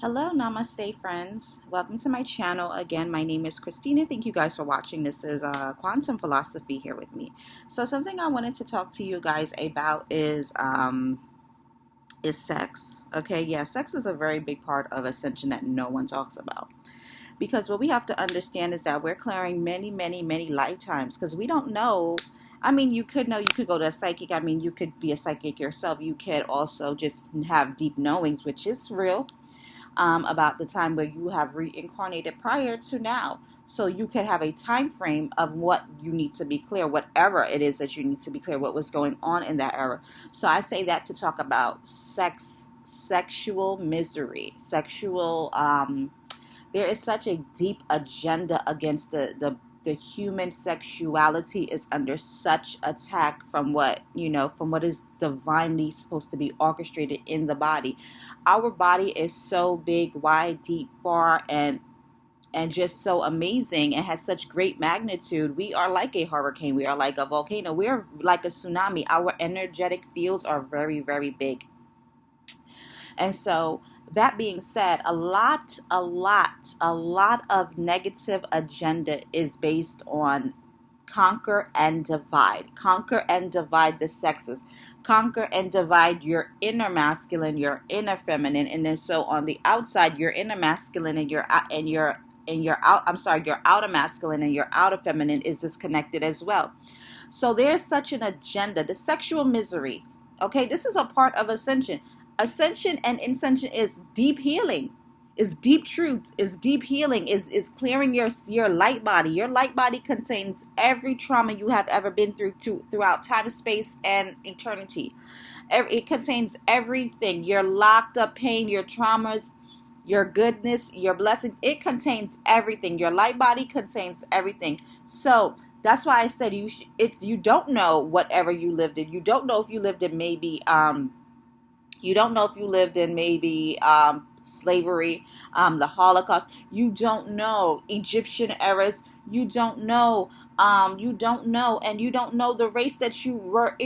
Hello, namaste, friends. Welcome to my channel. Again, my name is Christina. Thank you guys for watching. This is Quantum Philosophy here with me. So something I wanted to talk to you guys about is sex. Okay, yeah, sex is a very big part of ascension that no one talks about. Because what we have to understand is that we're clearing many, many, many lifetimes because we don't know. I mean, you could know, you could go to a psychic. I mean, you could be a psychic yourself. You could also just have deep knowings, which is real, about the time where you have reincarnated prior to now. So you could have a time frame of what you need to be clear, whatever it is that you need to be clear, what was going on in that era. So I say that to talk about sexual misery, there is such a deep agenda against the human sexuality is under such attack from what is divinely supposed to be orchestrated in the body. Our body is so big, wide, deep, far, and just so amazing and has such great magnitude. We are like a hurricane. We are like a volcano. We are like a tsunami. Our energetic fields are very, very big. And so that being said, a lot of negative agenda is based on conquer and divide. Conquer and divide the sexes. Conquer and divide your inner masculine, your inner feminine, and then so on the outside, your inner masculine and your outer masculine and your outer feminine is disconnected as well. So there's such an agenda. The sexual misery. Okay, this is a part of ascension. Ascension and ascension is deep healing, is deep truth, is deep healing, is clearing your light body. Your light body contains every trauma you have ever been throughout time, space, and eternity. It contains everything. Your locked up pain, your traumas, your goodness, your blessings. It contains everything. Your light body contains everything. So that's why I said if you don't know whatever you lived in, you don't know if you lived in maybe slavery, the Holocaust. You don't know Egyptian eras. You don't know, and you don't know the race that you were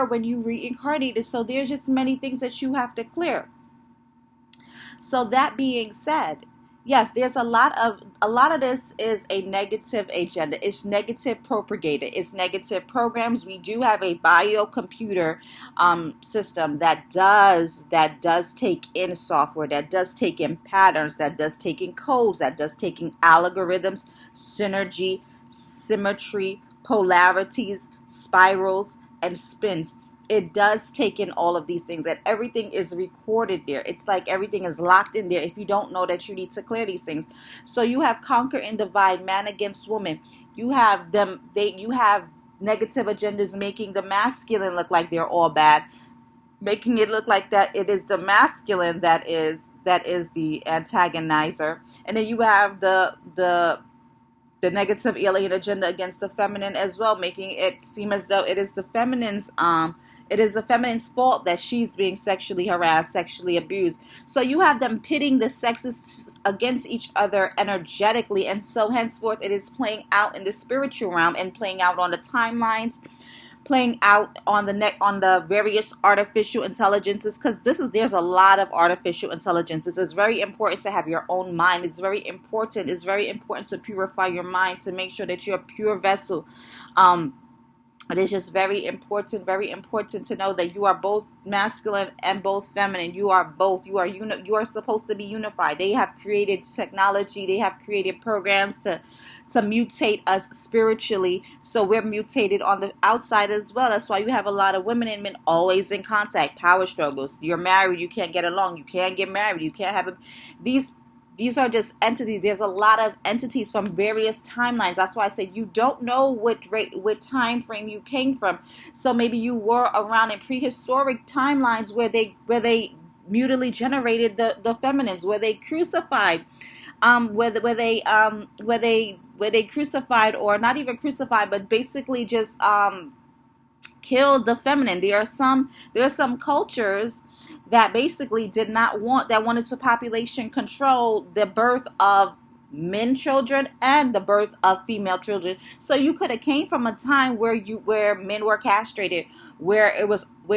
when you reincarnated. So there's just many things that you have to clear. So that being said, yes, there's a lot of this is a negative agenda. It's negative propagated. It's negative programs. We do have a biocomputer system that does take in software, that does take in patterns, that does take in codes, that does take in algorithms, synergy, symmetry, polarities, spirals, and spins. It does take in all of these things, and everything is recorded there. It's like everything is locked in there if you don't know that you need to clear these things. So you have conquer and divide, man against woman. You have you have negative agendas making the masculine look like they're all bad, making it look like that it is the masculine that is the antagonizer. And then you have the negative alien agenda against the feminine as well, making it seem as though it is the feminine's fault that she's being sexually harassed, sexually abused. So you have them pitting the sexes against each other energetically, and so henceforth it is playing out in the spiritual realm and playing out on the timelines, playing out on the various artificial intelligences, because there's a lot of artificial intelligences. It's very important to have your own mind. It's very important to purify your mind, to make sure that you're a pure vessel. It is just very important to know that you are both masculine and both feminine. You are both. You are supposed to be unified. They have created technology. They have created programs to mutate us spiritually. So we're mutated on the outside as well. That's why you have a lot of women and men always in contact. Power struggles. You're married. You can't get along. You can't get married. You can't have these are just entities. There's a lot of entities from various timelines. That's why I said you don't know what time frame you came from. So maybe you were around in prehistoric timelines where they mutually generated the feminines, where they crucified, where they crucified, or not even crucified, but basically just killed the feminine. There are some cultures that basically wanted to population control the birth of men children and the birth of female children. So you could have came from a time where men were castrated, where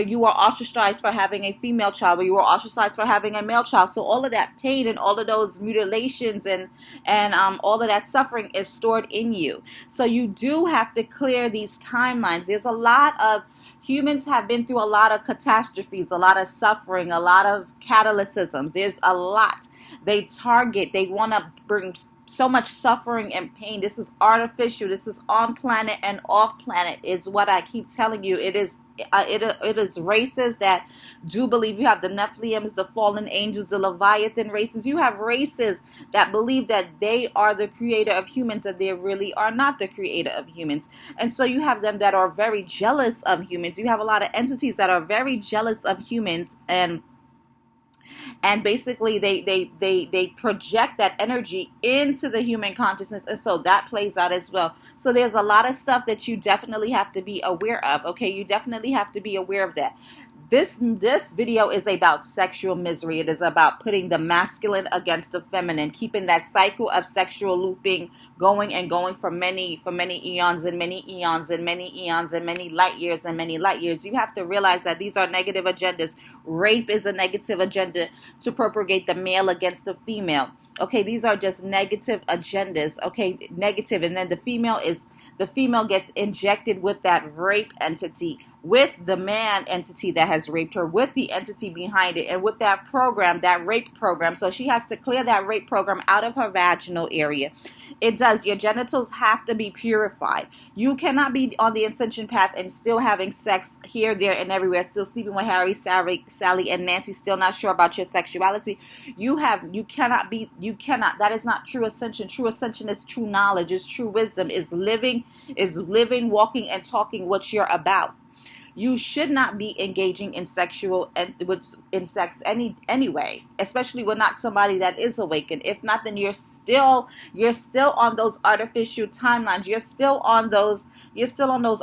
you were ostracized for having a female child, where you were ostracized for having a male child. So all of that pain and all of those mutilations and all of that suffering is stored in you. So you do have to clear these timelines. There's a lot of humans have been through a lot of catastrophes, a lot of suffering, a lot of catalysms. There's a lot. They want to bring so much suffering and pain. This is artificial. This is on planet and off planet, is what I keep telling you. It is races that do believe. You have the Nephilims, the fallen angels, the Leviathan races. You have races that believe that they are the creator of humans, and they really are not the creator of humans. And so you have them that are very jealous of humans. You have a lot of entities that are very jealous of humans, and basically they project that energy into the human consciousness, and so that plays out as well. So there's a lot of stuff that you definitely have to be aware of. Okay, you definitely have to be aware of that. This video is about sexual misery. It is about putting the masculine against the feminine, keeping that cycle of sexual looping going and going for many eons and many eons and many eons and many light years and many light years. You have to realize that these are negative agendas. Rape is a negative agenda to propagate the male against the female. Okay, these are just negative agendas. Okay, negative, and then the female gets injected with that rape entity, with the man entity that has raped her, with the entity behind it, and with that program, that rape program. So she has to clear that rape program out of her vaginal area. It does. Your genitals have to be purified. You cannot be on the ascension path and still having sex here, there, and everywhere, still sleeping with Harry, Sally, and Nancy, still not sure about your sexuality. You cannot. That is not true ascension. True ascension is true knowledge, is true wisdom, is living, walking, and talking what you're about. You should not be engaging in sex anyway, especially with not somebody that is awakened. If not, then you're still on those artificial timelines. You're still on those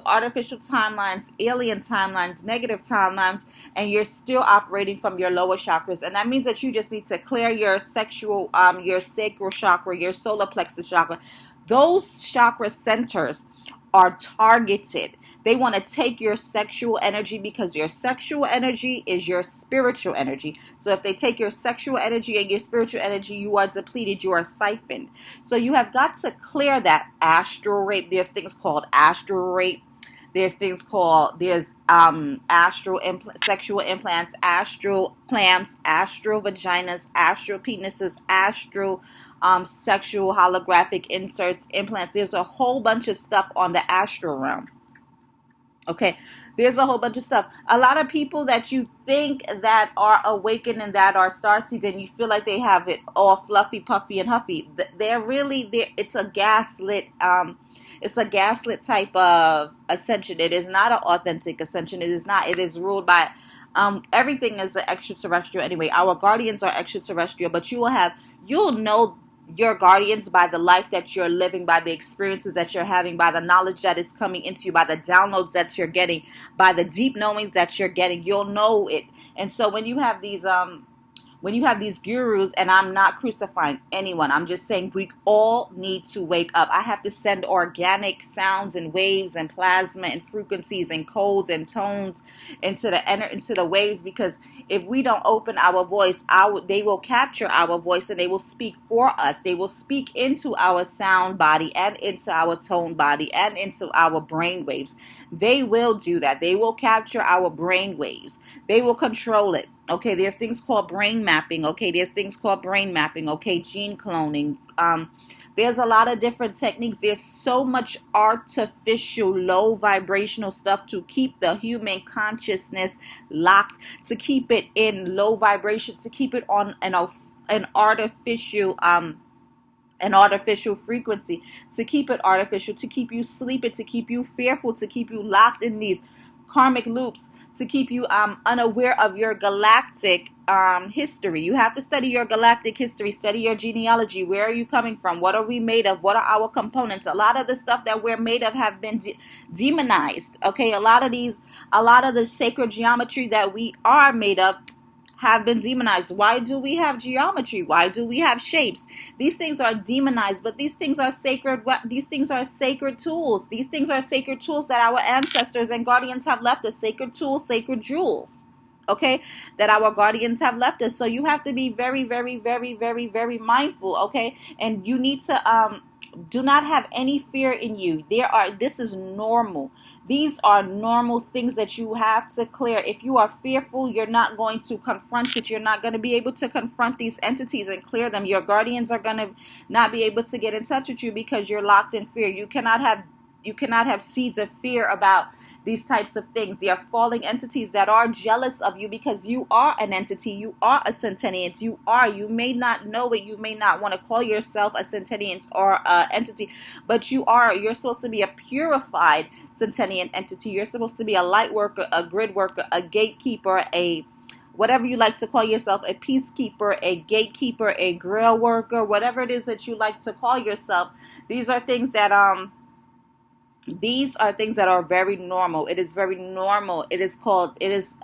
artificial timelines, alien timelines, negative timelines, and you're still operating from your lower chakras. And that means that you just need to clear your your sacral chakra, your solar plexus chakra. Those chakra centers are targeted. They want to take your sexual energy, because your sexual energy is your spiritual energy. So if they take your sexual energy and your spiritual energy, you are depleted, you are siphoned. So you have got to clear that astral rape. There's things called astral rape. There's astral sexual implants, astral clamps, astral vaginas, astral penises, astral sexual holographic inserts, implants. There's a whole bunch of stuff on the astral realm. Okay, there's a whole bunch of stuff. A lot of people that you think that are awakened and that are starseeds, and you feel like they have it all fluffy, puffy, and huffy. It's a gaslit. It's a gaslit type of ascension. It is not an authentic ascension. It is not. It is ruled by. Everything is extraterrestrial anyway. Our guardians are extraterrestrial, but you'll know your guardians by the life that you're living, by the experiences that you're having, by the knowledge that is coming into you, by the downloads that you're getting, by the deep knowings that you're getting. You'll know it. And so when you have these gurus, and I'm not crucifying anyone, I'm just saying we all need to wake up. I have to send organic sounds and waves and plasma and frequencies and codes and tones into the waves, because if we don't open our voice, they will capture our voice and they will speak for us. They will speak into our sound body and into our tone body and into our brain waves. They will do that. They will capture our brain waves. They will control it. Okay, there's things called brain mapping. Okay, gene cloning. There's a lot of different techniques. There's so much artificial, low vibrational stuff to keep the human consciousness locked, to keep it in low vibration, to keep it on an artificial frequency, to keep it artificial, to keep you sleeping, to keep you fearful, to keep you locked in these karmic loops, to keep you unaware of your galactic history. You have to study your galactic history, study your genealogy. Where are you coming from? What are we made of? What are our components? A lot of the stuff that we're made of have been demonized. Okay, a lot of the sacred geometry that we are made of have been demonized. Why do we have geometry? Why do we have shapes? These things are demonized, but these things are sacred. These things are sacred tools. These things are sacred tools that our ancestors and guardians have left us. Sacred tools, sacred jewels. Okay, that our guardians have left us. So you have to be very, very, very, very, very mindful. Okay, and you need to do not have any fear in you. This is normal. These are normal things that you have to clear. If you are fearful, you're not going to confront it. You're not going to be able to confront these entities and clear them. Your guardians are going to not be able to get in touch with you because you're locked in fear. You cannot have seeds of fear about these types of things. They are falling entities that are jealous of you because you are an entity. You are a sentient. You may not know it. You may not want to call yourself a sentient or an entity, but you are. You're supposed to be a purified sentient entity. You're supposed to be a light worker, a grid worker, a gatekeeper, a whatever you like to call yourself, a peacekeeper, a gatekeeper, a grail worker, whatever it is that you like to call yourself. These are things that are very normal. It is very normal. It is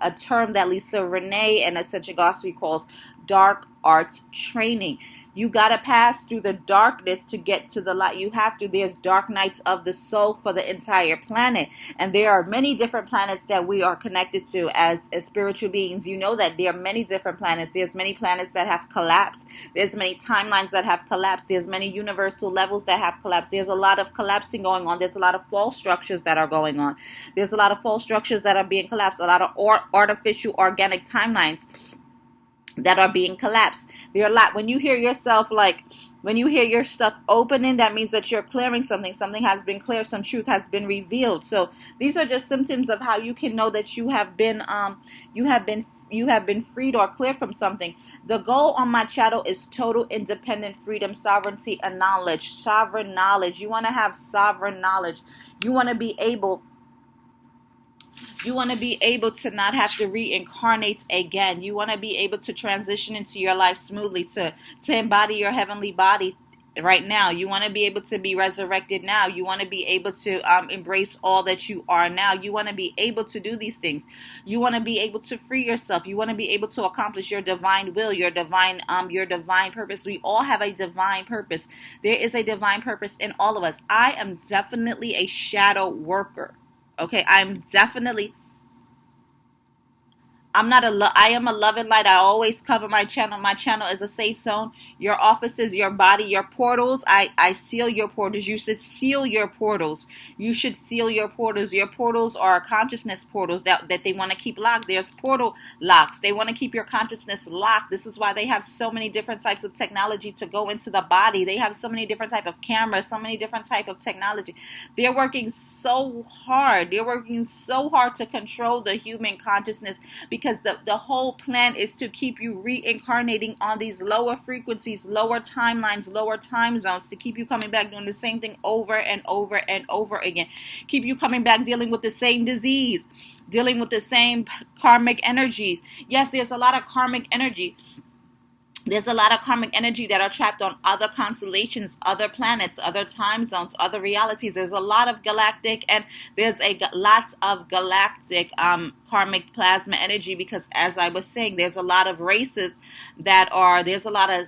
a term that Lisa Renee and Ascension Gospel calls dark arts training. You got to pass through the darkness to get to the light. You have to. There's dark nights of the soul for the entire planet. And there are many different planets that we are connected to as spiritual beings. You know that there are many different planets. There's many planets that have collapsed. There's many timelines that have collapsed. There's many universal levels that have collapsed. There's a lot of collapsing going on. There's a lot of false structures that are going on. There's a lot of false structures that are being collapsed. A lot of artificial organic timelines that are being collapsed. There are a lot. When you hear your stuff opening, that means that you're clearing something. Something has been cleared. Some truth has been revealed. So these are just symptoms of how you can know that you have been freed or cleared from something. The goal on my channel is total independent freedom, sovereignty, and knowledge. Sovereign knowledge. You want to have sovereign knowledge. You want to be able to not have to reincarnate again. You want to be able to transition into your life smoothly, to embody your heavenly body right now. You want to be able to be resurrected now. You want to be able to embrace all that you are now. You want to be able to do these things. You want to be able to free yourself. You want to be able to accomplish your divine will, your divine purpose. We all have a divine purpose. There is a divine purpose in all of us. I am definitely a shadow worker. Okay, I am I am a loving light. I always cover my channel. My channel is a safe zone. Your offices, your body, your portals. I seal your portals. You should seal your portals. You should seal your portals. Your portals are consciousness portals that they want to keep locked. There's portal locks. They want to keep your consciousness locked. This is why they have so many different types of technology to go into the body. They have so many different type of cameras, so many different type of technology. They're working so hard. They're working so hard to control the human consciousness, because the whole plan is to keep you reincarnating on these lower frequencies, lower timelines, lower time zones, to keep you coming back doing the same thing over and over and over again. Keep you coming back dealing with the same disease, dealing with the same karmic energy. Yes, there's a lot of karmic energy. There's a lot of karmic energy that are trapped on other constellations, other planets, other time zones, other realities. There's a lot of galactic, and there's a lot of galactic karmic plasma energy, because as I was saying, there's a lot of races there's a lot of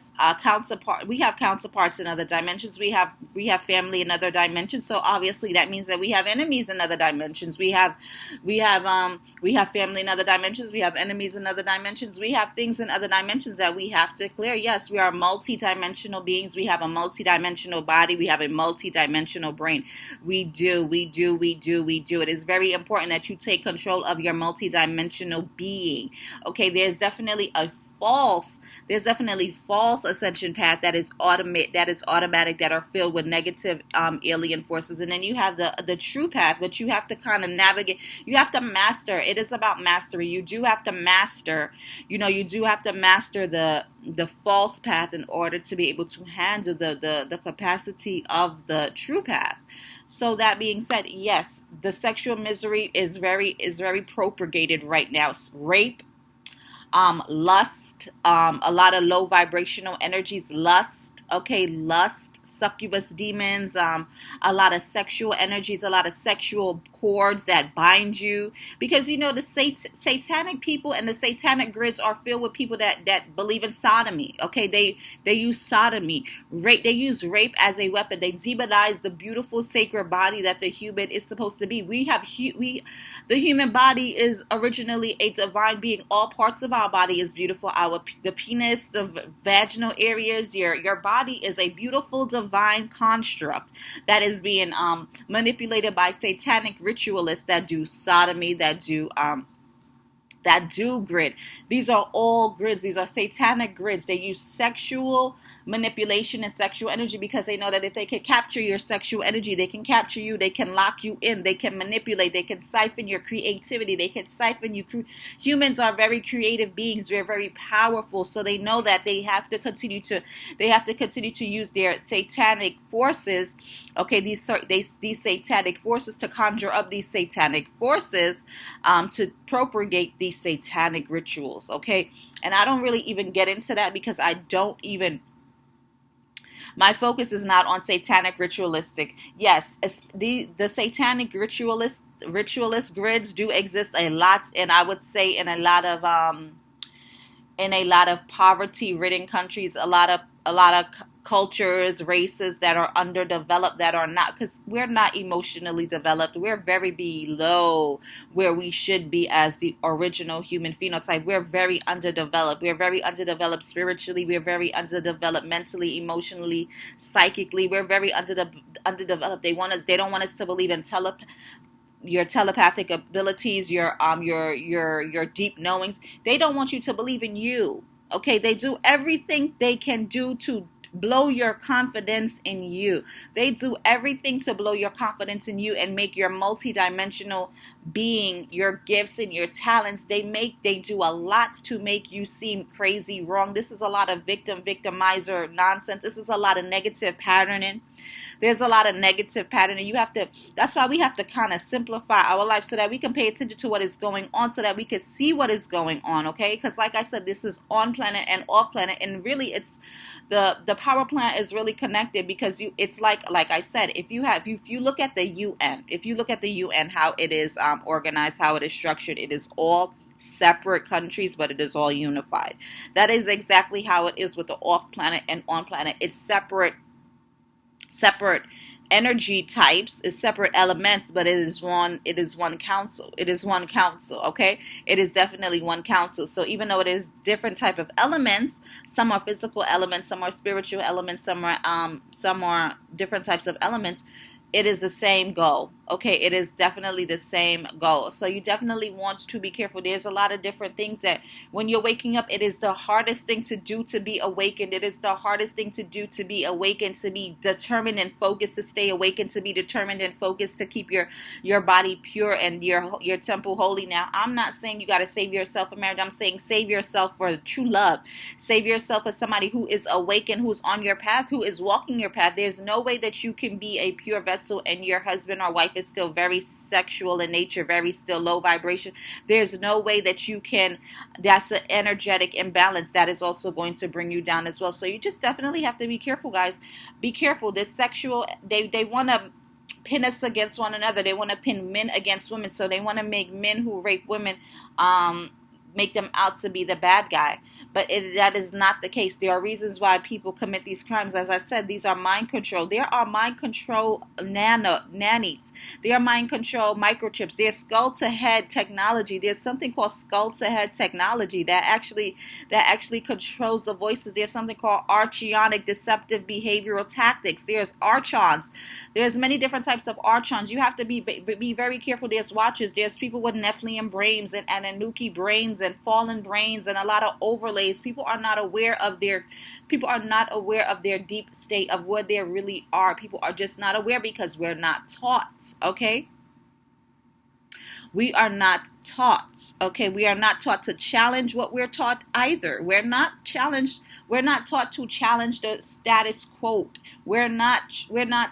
we have counterparts in other dimensions. We have family in other dimensions. So obviously that means that we have enemies in other dimensions. We have family in other dimensions. We have enemies in other dimensions. We have things in other dimensions that we have to clear. Yes, we are multi-dimensional beings. We have a multi-dimensional body. We have a multi-dimensional brain. We do. It is very important that you take control of your multi-dimensional being. Okay, there's definitely false ascension path that is automatic, that are filled with negative alien forces, and then you have the true path, which you have to kind of navigate. You have to master. It is about mastery. You do have to master the false path in order to be able to handle the capacity of the true path. So that being said, yes, the sexual misery is very propagated right now. Rape, lust, a lot of low vibrational energies, lust, okay, lust, succubus demons, a lot of sexual energies, a lot of sexual cords that bind you, because you know the satanic people and the satanic grids are filled with people that believe in sodomy. Okay, they use sodomy, rape. They use rape as a weapon. They demonize the beautiful sacred body that the human is supposed to be. The human body is originally a divine being. All parts of our body is beautiful. The penis, the vaginal areas, your body is a beautiful divine construct that is being manipulated by satanic ritualists that do sodomy, that do grid. These are all grids. These are satanic grids. They use sexual manipulation and sexual energy because they know that if they can capture your sexual energy, they can capture you, they can lock you in, they can manipulate, they can siphon your creativity, they can siphon you. Humans are very creative beings. We're very powerful. So they know that they have to continue to use their satanic forces, okay, these satanic forces, to conjure up these satanic forces, to propagate these satanic rituals, okay? And I don't really even get into that because my focus is not on satanic ritualistic. Yes, the satanic ritualist grids do exist a lot, and I would say in a lot of poverty-ridden countries, a lot of cultures, races that are underdeveloped, that are not, because we're not emotionally developed. We're very below where we should be as the original human phenotype. We're very underdeveloped. We're very underdeveloped spiritually. We're very underdeveloped mentally, emotionally, psychically. We're very underdeveloped. They don't want us to believe in your telepathic abilities, your deep knowings. They don't want you to believe in you. Okay, they do everything they can do to blow your confidence in you. They do everything to blow your confidence in you and make your multidimensional being, your gifts and your talents. They do a lot to make you seem crazy, wrong. This is a lot of victimizer nonsense. This is a lot of negative patterning. There's a lot of negative patterning. That's why we have to kind of simplify our life so that we can pay attention to what is going on, so that we can see what is going on, okay? Because like I said, this is on planet and off planet, and really it's the power plant is really connected, because it's like I said, if you look at the UN, how it is organized, how it is structured, it is all separate countries, but it is all unified. That is exactly how it is with the off planet and on planet. It's separate energy types, is separate elements, but it is one council. Okay, it is definitely one council. So even though it is different type of elements, some are physical elements, some are spiritual elements, some are different types of elements, it is the same goal. Okay, it is definitely the same goal. So you definitely want to be careful. There's a lot of different things that when you're waking up, it is the hardest thing to do to be awakened. It is the hardest thing to do to be awakened, to be determined and focused, to stay awakened, to be determined and focused, to keep your body pure and your temple holy. Now, I'm not saying you got to save yourself for marriage. I'm saying save yourself for true love. Save yourself as somebody who is awakened, who's on your path, who is walking your path. There's no way that you can be a pure vessel and your husband or wife is still very sexual in nature, very still low vibration. There's no way that you can. That's an energetic imbalance that is also going to bring you down as well. So you just definitely have to be careful, guys. Be careful. This sexual, they want to pin us against one another. They want to pin men against women. So they want to make men who rape women make them out to be the bad guy. But that is not the case. There are reasons why people commit these crimes. As I said, these are mind control. There are mind control nannies. There are mind control microchips. There's skull to head technology. There's something called skull to head technology that actually controls the voices. There's something called archonic deceptive behavioral tactics. There's archons. There's many different types of archons. You have to be very careful. There's watchers. There's people with Nephilim brains and Anunnaki brains and fallen brains and a lot of overlays. People are not aware of their deep state of what they really are. People are just not aware because we're not taught, okay? We are not taught. Okay, we are not taught to challenge what we're taught either. We're not taught to challenge the status quo. We're not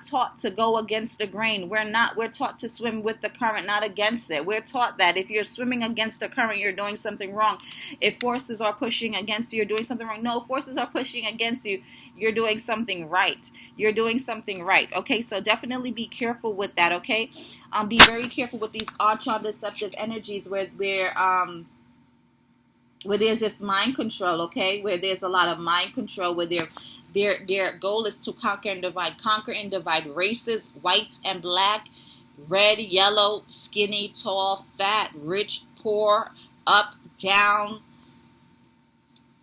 taught to go against the grain. We're taught to swim with the current, not against it. We're taught that if you're swimming against the current, you're doing something wrong. If forces are pushing against you, you're doing something wrong. No, forces are pushing against you, you're doing something right. You're doing something right. Okay, so definitely be careful with that. Okay, be very careful with these ultra deceptive energies where there's just mind control. Okay, where there's a lot of mind control, where their goal is to conquer and divide races, white and black, red, yellow, skinny, tall, fat, rich, poor, up, down,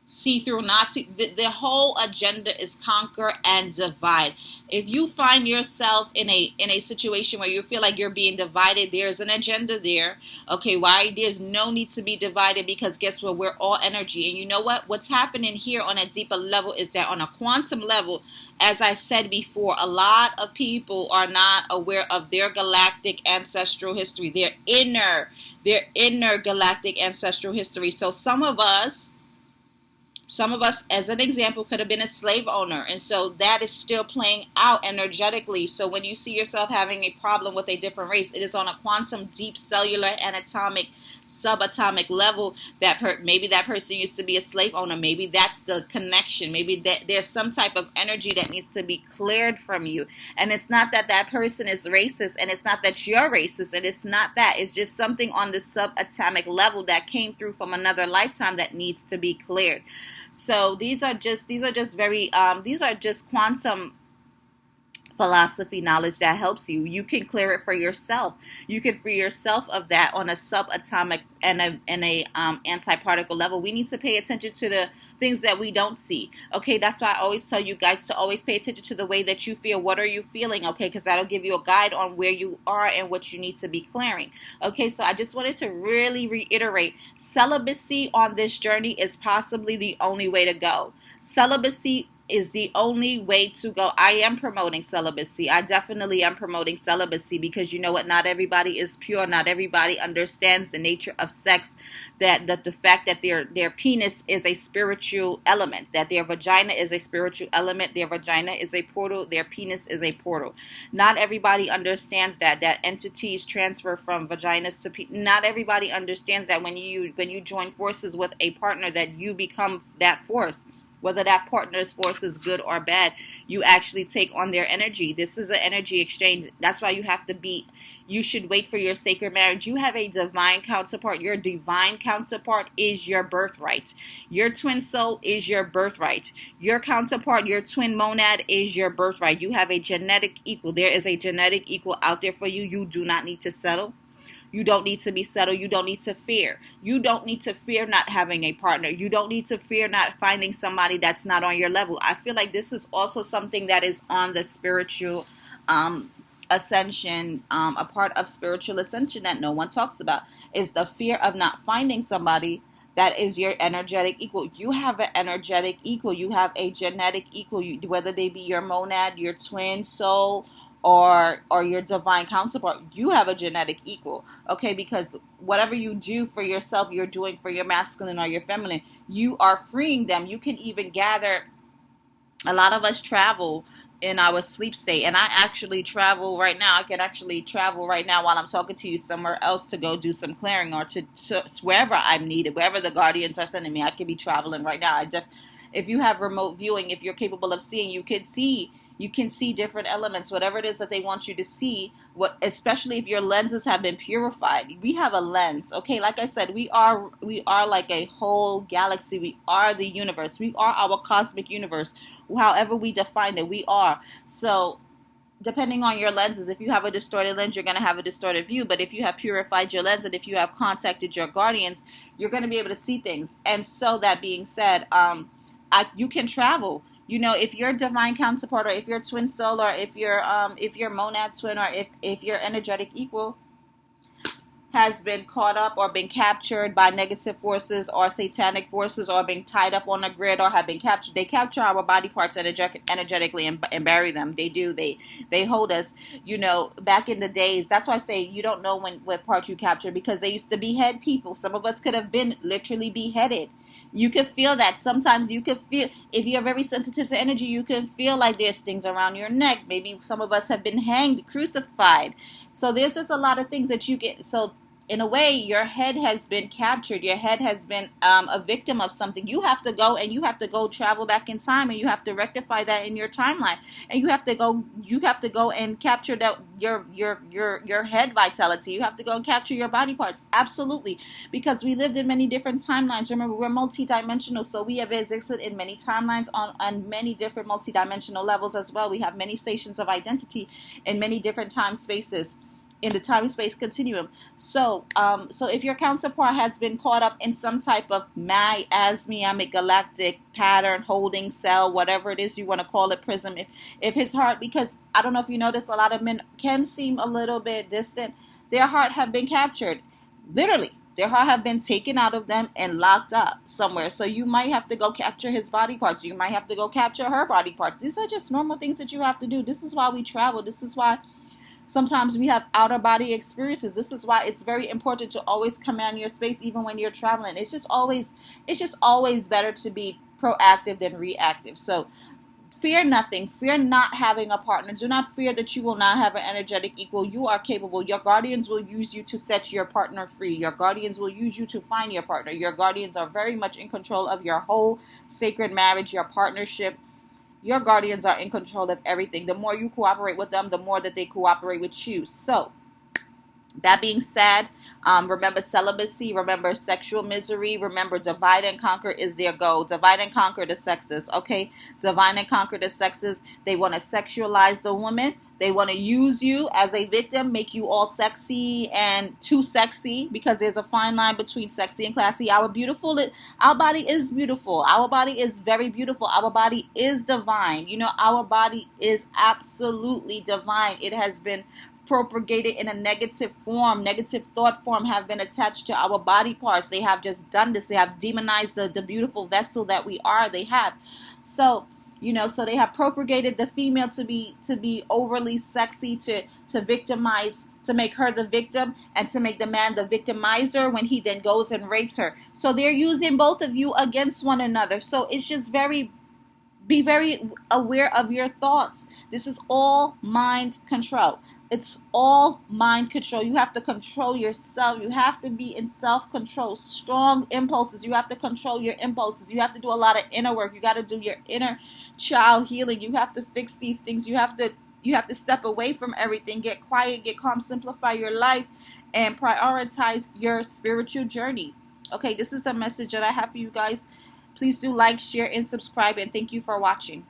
see through, not see. The whole agenda is conquer and divide. If you find yourself in a situation where you feel like you're being divided, there's an agenda there. Okay, why? There's no need to be divided, because guess what? We're all energy. And you know what? What's happening here on a deeper level is that on a quantum level, as I said before, a lot of people are not aware of their galactic ancestral history, their inner galactic ancestral history. So some of us, as an example, could have been a slave owner. And so that is still playing out energetically. So when you see yourself having a problem with a different race, it is on a quantum, deep, cellular, anatomic, subatomic level. Maybe that person used to be a slave owner. Maybe that's the connection. Maybe that there's some type of energy that needs to be cleared from you. And it's not that that person is racist, and it's not that you're racist, and it's not that. It's just something on the subatomic level that came through from another lifetime that needs to be cleared. So these are just quantum philosophy knowledge that helps you. You can clear it for yourself. You can free yourself of that on a subatomic and a antiparticle level. We need to pay attention to the things that we don't see. Okay, that's why I always tell you guys to always pay attention to the way that you feel. What are you feeling? Okay, because that'll give you a guide on where you are and what you need to be clearing. Okay, so I just wanted to really reiterate, celibacy on this journey is possibly the only way to go. Celibacy is the only way to go. I am promoting celibacy. I definitely am promoting celibacy, because you know what? Not everybody is pure. Not everybody understands the nature of sex. That the fact that their penis is a spiritual element, that their vagina is a spiritual element, their vagina is a portal, their penis is a portal. Not everybody understands that entities transfer from vaginas to not everybody understands that when you join forces with a partner, that you become that force. Whether that partner's force is good or bad, you actually take on their energy. This is an energy exchange. That's why you should wait for your sacred marriage. You have a divine counterpart. Your divine counterpart is your birthright. Your twin soul is your birthright. Your counterpart, your twin monad, is your birthright. You have a genetic equal. There is a genetic equal out there for you. You do not need to settle. You don't need to be settled. You don't need to fear. You don't need to fear not having a partner. You don't need to fear not finding somebody that's not on your level. I feel like this is also something that is on the spiritual ascension, a part of spiritual ascension that no one talks about, is the fear of not finding somebody that is your energetic equal. You have an energetic equal. You have a genetic equal, whether they be your monad, your twin soul, or your divine counterpart. You have a genetic equal, okay? Because whatever you do for yourself, you're doing for your masculine or your feminine. You are freeing them. You can even gather. A lot of us travel in our sleep state, and I actually travel right now. I can actually travel right now while I'm talking to you somewhere else to go do some clearing, or to wherever I'm needed, wherever the guardians are sending me. I could be traveling right now. If you have remote viewing, if you're capable of seeing, you can see different elements, whatever it is that they want you to see, especially if your lenses have been purified. We have a lens, okay? Like I said, we are like a whole galaxy. We are the universe. We are our cosmic universe. However we define it, we are. So depending on your lenses, if you have a distorted lens, you're going to have a distorted view. But if you have purified your lens, and if you have contacted your guardians, you're going to be able to see things. And so that being said, you can travel. You know, if your divine counterpart, or if your twin soul, or if your monad twin, or if your energetic equal, has been caught up or been captured by negative forces or satanic forces, or been tied up on a grid, or have been captured. They capture our body parts energetically, and bury them. They do. They hold us. Back in the days, that's why I say you don't know what part you capture, because they used to behead people. Some of us could have been literally beheaded. You can feel that. Sometimes you can feel, if you're very sensitive to energy, you can feel like there's things around your neck. Maybe some of us have been hanged, crucified. So there's just a lot of things that you get. So in a way, your head has been captured. Your head has been a victim of something. You have to go, and you have to go travel back in time, and you have to rectify that in your timeline. And you have to go and capture that your head vitality. You have to go and capture your body parts. Absolutely. Because we lived in many different timelines. Remember, we're multidimensional, so we have existed in many timelines on many different multidimensional levels as well. We have many stations of identity in many different time spaces, in the time space continuum. So if your counterpart has been caught up in some type of miasmic galactic pattern, holding cell, whatever it is you want to call it, prism, if his heart, because I don't know if you notice, a lot of men can seem a little bit distant. Their heart have been captured, literally. Their heart have been taken out of them and locked up somewhere. So you might have to go capture his body parts. You might have to go capture her body parts. These are just normal things that you have to do. This is why we travel. This is why sometimes we have outer body experiences. This is why it's very important to always command your space, even when you're traveling. It's just always better to be proactive than reactive. So fear nothing. Fear not having a partner. Do not fear that you will not have an energetic equal. You are capable. Your guardians will use you to set your partner free. Your guardians will use you to find your partner. Your guardians are very much in control of your whole sacred marriage, your partnership. Your guardians are in control of everything. The more you cooperate with them, the more that they cooperate with you. So, that being said, remember celibacy, remember sexual misery, remember divide and conquer is their goal. Divide and conquer the sexes, okay? Divide and conquer the sexes. They want to sexualize the woman. They want to use you as a victim, make you all sexy and too sexy, because there's a fine line between sexy and classy. Our body is beautiful. Our body is very beautiful. Our body is divine. Our body is absolutely divine. It has been propagated in a negative form. Negative thought form have been attached to our body parts. They have just done this. They have demonized the beautiful vessel that we are. They have. So they have propagated the female to be overly sexy, to victimize, to make her the victim, and to make the man the victimizer when he then goes and rapes her. So they're using both of you against one another. So it's just be very aware of your thoughts. This is all mind control. It's all mind control. You have to control yourself. You have to be in self-control. Strong impulses. You have to control your impulses. You have to do a lot of inner work. You got to do your inner child healing. You have to fix these things. You have to step away from everything. Get quiet, get calm, simplify your life, and prioritize your spiritual journey. Okay, this is a message that I have for you guys. Please do like, share, and subscribe, and thank you for watching.